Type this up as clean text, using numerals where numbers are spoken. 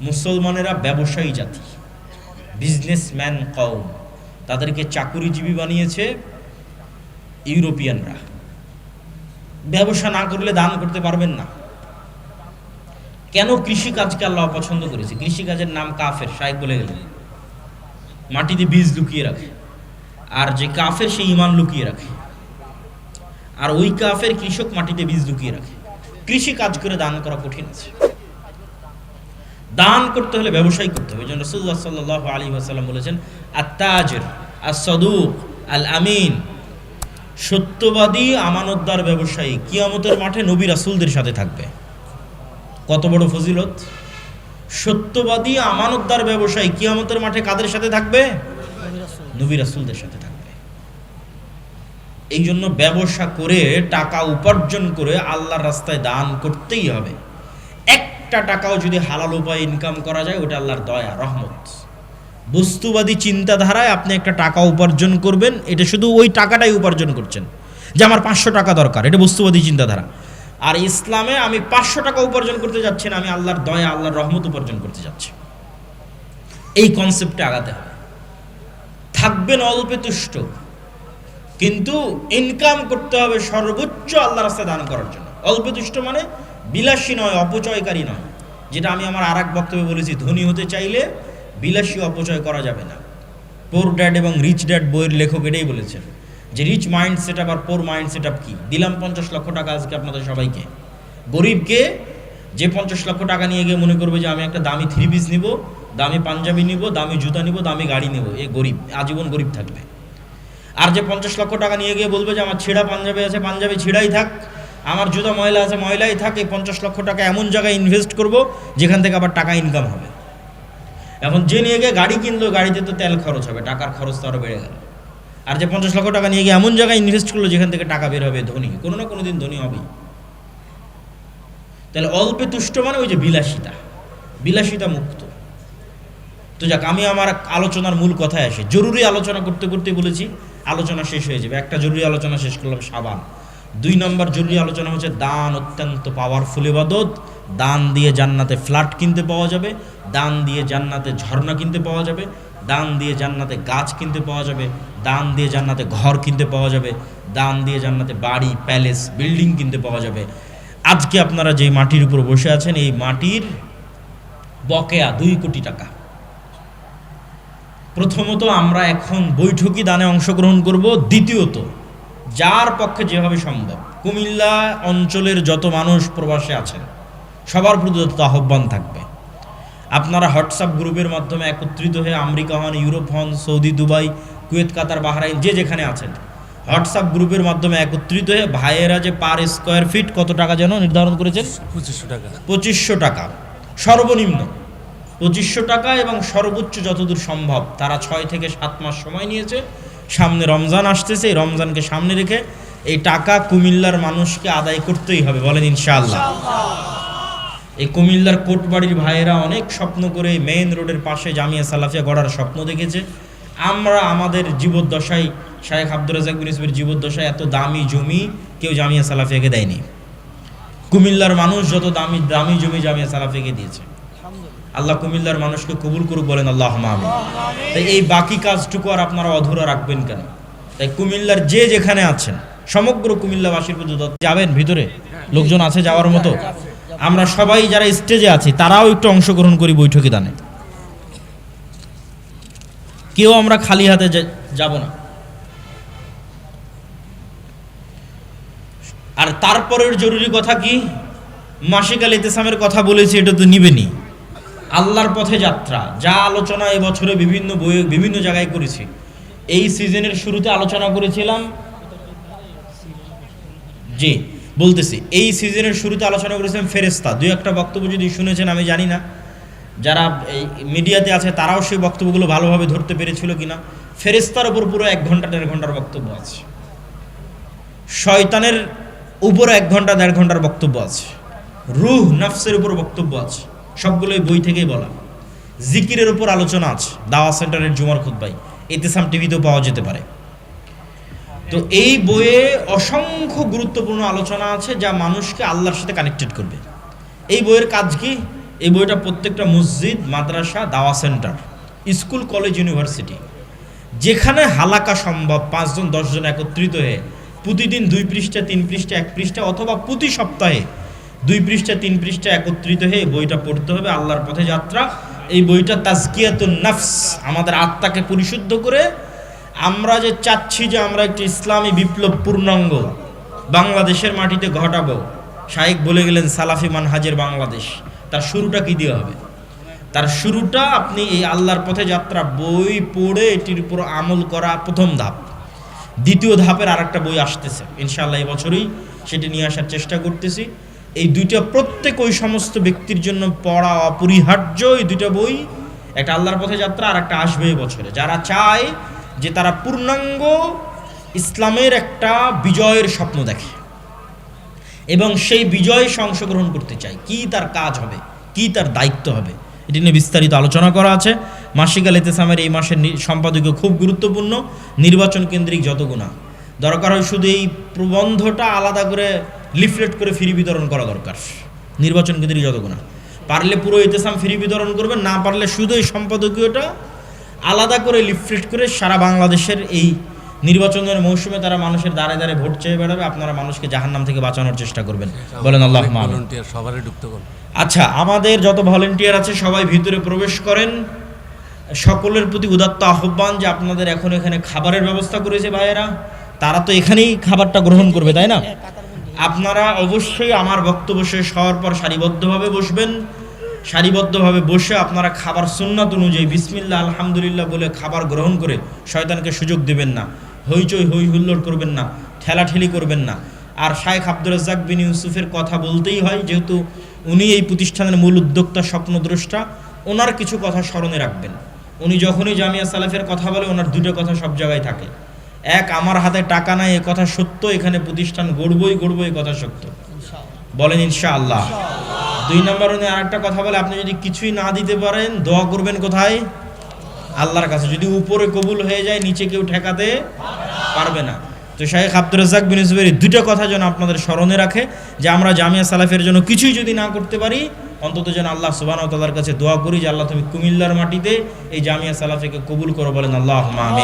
মুসলমানেরা ব্যবসায়ী জাতি, বিজনেসম্যান কওম। তাদেরকে চাকুরিজীবী বানিয়েছে ইউরোপিয়ানরা। ব্যবসা না করলে দান করতে পারবেন না। কেন কৃষিকাজকে আল্লাহ পছন্দ করেছে? কৃষিকাজের নাম কাফের, শায়েখ বলে গেলেন। মাটিতে বীজ লুকিয়ে রাখে, আর যে কাফের সে ঈমান লুকিয়ে রাখে। আর ওই কাফের কৃষক মাটিতে বীজ লুকিয়ে রাখে। কৃষি কাজ করে দান করা কঠিন আছে। দান করতে হলে ব্যবসায় করতে হবে। এই জন্য রাসূলুল্লাহ সাল্লাল্লাহু আলাইহি ওয়াসাল্লাম বলেছেন, আত-তাজির আস-সাদুক আল-আমিন, সত্যবাদী আমানতদার ব্যবসায়ী কিয়ামতের মাঠে নবী রাসূলদের সাথে থাকবে। কত বড় ফজিলত! সত্যবাদী আমানতদার ব্যবসায়ী কিয়ামতের মাঠে কাদের সাথে থাকবে? নবী রাসূলদের সাথে থাকবে। এই জন্য ব্যবসা করে টাকা উপার্জন করে আল্লাহর রাস্তায় দান করতেই হবে। একটা টাকাও যদি হালাল উপায়ে ইনকাম করা যায়, ওটা আল্লাহর দয়া, রহমত। বস্তুবাদী চিন্তাধারায় আপনি একটা টাকা উপার্জন করবেন, এটা শুধু ওই টাকাটাই উপার্জন করছেন, যে আমার 500 টাকা দরকার, এটা বস্তুবাদী চিন্তাধারা। আর ইসলামে আমি 500 টাকা উপার্জন করতে যাচ্ছি না, আমি আল্লাহর দয়া, আল্লাহর রহমত উপার্জন করতে যাচ্ছি। এই কনসেপ্টে আগাতে হবে। থাকবেন অল্পে তুষ্ট, কিন্তু ইনকাম করতে হবে সর্বোচ্চ আল্লাহর রাস্তায় দান করার জন্য। অল্পে তুষ্ট মানে বিলাসী নয়, অপচয়কারী নয়। যেটা আমি আমার আর এক বক্তব্যে বলেছি, ধনী হতে চাইলে বিলাসী অপচয় করা যাবে না। পোর ড্যাড এবং রিচ ড্যাড বইয়ের লেখক এটাই বলেছেন, যে রিচ মাইন্ড সেট আপ আর পোর মাইন্ড সেট আপ কি। দিলাম 50 লক্ষ টাকা আজকে আপনাদের সবাইকে। গরিবকে, যে 50 লক্ষ টাকা নিয়ে গিয়ে মনে করবে যে আমি একটা দামি 3 পিস নিব, দামি পাঞ্জাবি নিব, দামি জুতা নিব, দামি গাড়ি নেব, এ গরিব, আজীবন গরিব থাকবে। আর যে 50 লক্ষ টাকা নিয়ে গিয়ে বলবে যে আমার ছেঁড়া পাঞ্জাবি আছে, পাঞ্জাবি ছেঁড়াই থাক, আমার জুতা ময়লা আছে, ময়লাই থাক, এই 50 লক্ষ টাকা এমন জায়গায় ইনভেস্ট করব যেখান থেকে আবার টাকা ইনকাম হবে। এখন যে নিয়ে গিয়ে গাড়ি কিনলো, গাড়িতে তো তেল খরচ হবে, টাকার খরচ তো আরও বেড়ে গেল। আর যে 50 লক্ষ টাকা নিয়ে গিয়ে এমন জায়গায় ইনভেস্ট করলো যেখান থেকে টাকা বের হবে, ধনী কোনো না কোনো দিন ধনী হবেই। তাহলে অল্পে তুষ্ট মানে ওই যে বিলাসিতা, বিলাসিতা মুক্ত। তো যাক, আমি আমার আলোচনার মূল কথায় আসি। জরুরি আলোচনা করতে করতে বলেছি আলোচনা শেষ হয়ে যাবে। একটা জরুরি আলোচনা শেষ করলাম, সাবান। 2 নম্বর জরুরি আলোচনা হচ্ছে দান অত্যন্ত পাওয়ারফুল ইবাদত। দান দিয়ে জান্নাতে ফ্ল্যাট কিনতে পাওয়া যাবে, দান দিয়ে জান্নাতে ঝর্ণা কিনতে পাওয়া যাবে, দান দিয়ে জান্নাতে গাছ কিনতে পাওয়া যাবে, দান দিয়ে জান্নাতে ঘর কিনতে পাওয়া যাবে, দান দিয়ে জান্নাতে বাড়ি, প্যালেস, বিল্ডিং কিনতে পাওয়া যাবে। আজকে আপনারা যে মাটির উপর বসে আছেন, এই মাটির বকেয়া 2 কোটি টাকা। প্রথমত, আমরা এখন বৈঠকি দানে অংশগ্রহণ করব। দ্বিতীয়ত, যার পক্ষে যেভাবে সম্ভব, কুমিল্লা অঞ্চলের যত মানুষ প্রবাসে আছেন সবার প্রতি আহ্বান থাকবে, আপনারা হোয়াটসঅ্যাপ গ্রুপের মাধ্যমে একত্রিত হয়ে, আমেরিকা হন, ইউরোপ হন, সৌদি, দুবাই, কুয়েত, কাতার, বাহরাইন, যে যেখানে আছেন, হোয়াটসঅ্যাপ গ্রুপের মাধ্যমে একত্রিত হয়ে ভাইয়েরা যে পার স্কোয়ার ফিট কত টাকা যেন নির্ধারণ করেছেন, 2500 টাকা। 2500 টাকা সর্বনিম্ন, 2500 টাকা, এবং সর্বোচ্চ যতদূর সম্ভব। তারা 6 থেকে 7 মাস সময় নিয়েছে। সামনে রমজান আসতেছে, এই রমজানকে সামনে রেখে এই টাকা কুমিল্লার মানুষকে আদায় করতেই হবে, বলেন ইনশাআল্লাহ। এই কুমিল্লার কোটবাড়ির ভাইয়েরা অনেক স্বপ্ন করে মেইন রোডের পাশে জামিয়া সালাফিয়া গড়ার স্বপ্ন দেখেছে। আমরা আমাদের জীবদ্দশায়, শায়েখ আব্দুর রাজ্জাক বিন ইউসুফের জীবদ্দশায় এত দামি জমি কেউ জামিয়া সালাফিয়াকে দেয়নি। কুমিল্লার মানুষ যত দামি দামি জমি জামিয়া সালাফিয়াকে দিয়েছে। আল্লাহ কুমিল্লার মানুষকে কবুল করুক, বলেন আল্লাহুম্মা আমিন। তাই এই বাকি কাজটুকু আর আপনারা অধুরা রাখবেন কেন? তাই কুমিল্লার যে যেখানে আছেন, সমগ্র কুমিল্লাবাসীর প্রতি যাবেন, ভিতরে লোকজন আছে যাওয়ার মতো। আমরা সবাই যারা স্টেজে আছি তারাও একটু অংশগ্রহণ করি বৈঠকি দানে। কেউ আমরা খালি হাতে যাব না। আর তারপরের জরুরি কথা কি, মাসিক আল ইতিসামের কথা বলেছি, এটা তো নিবেনি। আল্লাহর পথে যাত্রা, যা আলোচনা এবছরে বিভিন্ন বইয়ে বিভিন্ন জায়গায় করেছি। এই সিজনের শুরুতে আলোচনা করেছিলাম, জি বলতেছি, এই সিজনের শুরুতে আলোচনা করেছিলাম ফেরেশতা। 2-1টা বক্তব্য যদি শুনেছেন আমি জানি না, যারা এই মিডিয়াতে আছে তারাও সেই বক্তব্যগুলো ভালোভাবে ধরতে পেরেছিল কিনা। ফেরেশতার উপর পুরো 1 ঘন্টা 1.5 ঘন্টার বক্তব্য আছে, শয়তানের উপর 1 ঘন্টা 1.5 ঘন্টার বক্তব্য আছে, রূহ নফসের উপর বক্তব্য আছে, সবগুলোই বই থেকেই বলা। জিকিরের উপর আলোচনা আছে দাওয়া সেন্টারের জুমার খুতবায়, ইতিসাম টিভিতেও পাওয়া যেতে পারে। তো এই বইয়ে অসংখ্য গুরুত্বপূর্ণ আলোচনা আছে যা মানুষকে আল্লাহর সাথে কানেক্টেড করবে। এই বইয়ের কাজ কি? এই বইটা প্রত্যেকটা মসজিদ, মাদ্রাসা, দাওয়া সেন্টার, স্কুল, কলেজ, ইউনিভার্সিটি, যেখানে হালাকা সম্ভব 5 জন 10 জন একত্রিত হয়ে প্রতিদিন 2 পৃষ্ঠা 3 পৃষ্ঠা 1 পৃষ্ঠা অথবা প্রতি সপ্তাহে 2 পৃষ্ঠা 3 পৃষ্ঠা একত্রিত হয়ে এই বইটা পড়তে হবে। আল্লাহর পথে যাত্রা। এই বইটা তাজকিয়াতুন নফস, আমাদের আত্মাকে পরিশুদ্ধ করে আমরা যে চাচ্ছি যে আমরা একটি ইসলামী বিপ্লব পূর্ণাঙ্গ বাংলাদেশের মাটিতে ঘটাবো। শাইখ বলে গেলেন সালাফি মানহাজের বাংলাদেশ। তার শুরুটা কি দিয়ে হবে? তার শুরুটা আপনি এই আল্লাহর পথে যাত্রা বই পড়ে এটির উপর আমল করা প্রথম ধাপ। দ্বিতীয় ধাপের আরেকটা বই আসতেছে ইনশাআল্লাহ, এই বছরই সেটি নিয়ে আসার চেষ্টা করতেছি। এই দুইটা প্রত্যেক ওই সমস্ত ব্যক্তির জন্য পড়া অপরিহার্য। এই দুইটা বই, একটা আল্লাহর পথে যাত্রা আর একটা আসবে এই বছরে, যারা চায় যে তারা পূর্ণাঙ্গ ইসলামের একটা বিজয়ের স্বপ্ন দেখে এবং সেই বিজয়ে অংশগ্রহণ করতে চায়, কি তার কাজ হবে, কি তার দায়িত্ব হবে, এটি নিয়ে বিস্তারিত আলোচনা করা আছে। মাসিক আল ইতিসামের এই মাসের সম্পাদকীয় খুব গুরুত্বপূর্ণ। নির্বাচন কেন্দ্রিক যত গুণা দরকার হয়, শুধু এই প্রবন্ধটা আলাদা করে লিফলেট করে ফ্রি বিতরণ করা দরকার। নির্বাচন কেন্দ্রিক যত গুণা, পারলে পুরো ইতিসাম ফ্রি বিতরণ করবেন, না পারলে শুধু এই সম্পাদকীয়টা আলাদা করে লিফলেট করে সারা বাংলাদেশের এই নির্বাচনের মৌসুমে তারা মানুষের দ্বারে দ্বারে ভোট চেয়ে বেড়াবে। আপনারা মানুষকে জাহান্নাম থেকে বাঁচানোর চেষ্টা করবেন, বলেন আল্লাহুম্মা আমিন। সবারই ঢুকতে বল। আচ্ছা, আমাদের যত ভলেন্টিয়ার আছে সবাই ভিতরে প্রবেশ করেন। সকলের প্রতি উদাত্ত আহ্বান যে আপনাদের এখন এখানে খাবারের ব্যবস্থা করেছে ভাইয়েরা, তারা তো এখানেই খাবারটা গ্রহণ করবে, তাই না? আপনারা অবশ্যই আমার বক্তব্য শেষ হওয়ার পর সারিবদ্ধভাবে বসবেন। সারিবদ্ধভাবে বসে আপনারা খাবার সুন্নাত অনুযায়ী বিসমিল্লাহ আলহামদুলিল্লাহ বলে খাবার গ্রহণ করে শয়তানকে সুযোগ দেবেন না, হইচই হই হুল্লোড় করবেন না, ঠেলাঠেলি করবেন না। আর শাইখ আব্দুর রাজ্জাক বিন ইউসুফের কথা বলতেই হয়, যেহেতু উনি এই প্রতিষ্ঠানের মূল উদ্যোক্তা, স্বপ্নদ্রষ্টা। ওনার কিছু কথা স্মরণে রাখবেন। উনি যখনই জামিয়া সালাফের কথা বলে ওনার দুটো কথা সব জায়গায় থাকে। এক, আমার হাতে টাকা নাই এ কথা সত্য, এখানে প্রতিষ্ঠান গড়বই এ কথা সত্য, বলেন ইনশাআল্লাহ। 2 নম্বর, উনি আরেকটা কথা বলে, আপনি যদি কিছুই না দিতে পারেন দোয়া করবেন কোথায়? আল্লাহর কাছে। যদি উপরে কবুল হয়ে যায় নিচে কেউ ঠেকাতে পারবে না। তো শাইখ আব্দুর রাজ্জাক বিন ইউসুফের দুটো কথা যেন আপনাদের স্মরণে রাখে, যে আমরা জামিয়া সালাফের জন্য কিছুই যদি না করতে পারি, অন্তত যেন আল্লাহ সুবহানাহু ওয়া তাআলার কাছে দোয়া করি যে আল্লাহ তুমি কুমিল্লার মাটিতে এই জামিয়া সালাফিকে কবুল করো, বলেন আল্লাহুম্মা আমিন।